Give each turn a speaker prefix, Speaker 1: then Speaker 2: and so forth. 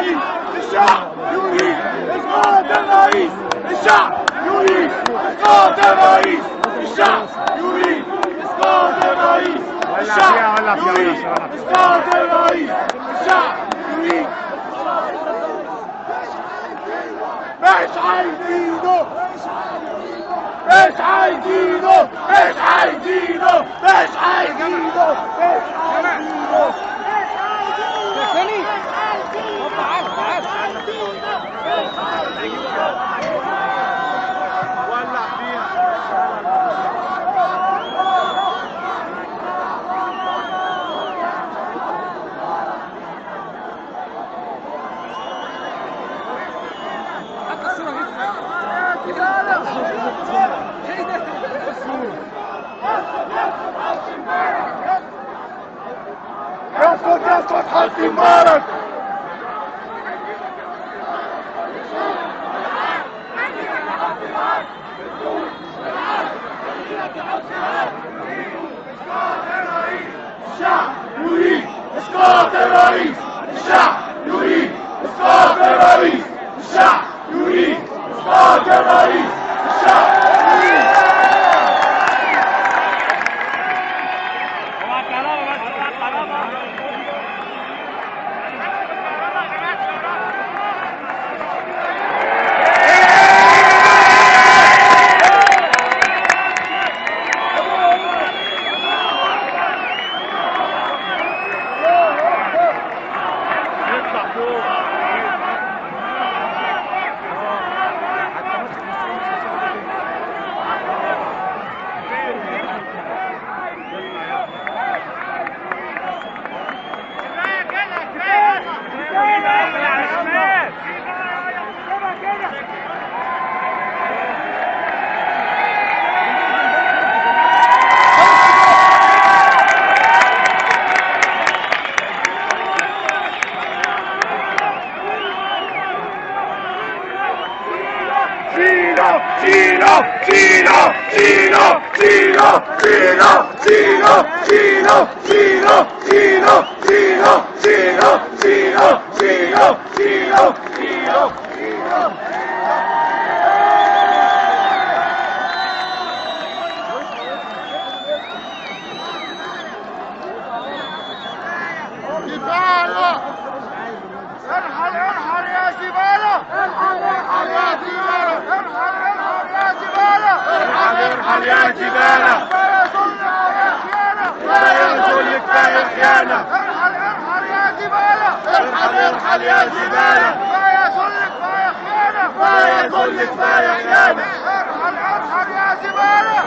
Speaker 1: الرئيس، الشعب يريد إسقاط الرئيس، الشعب يريد إسقاط الرئيس، الشعب يريد إسقاط الرئيس، الشعب يريد إسقاط الرئيس، الشعب يريد. مش عايزينه، مش عايزينه، مش عايزينه، مش عايزينه، مش عايزينه. ولع فيها. يسقط يسقط حسني مبارك. الشعب يريد إسقاط الرئيس، الشعب يريد إسقاط الرئيس، الشعب يريد إسقاط الرئيس، الشعب يريد. انحر يا زبالة، انحر يا زبالة، انحر يا زبالة، لا يزول كفاية خيانة، انحر يا زبالة، انحر يا زبالة، لا يزول كفاية خيانة، لا يزول كفاية خيانة، انحر يا زبالة.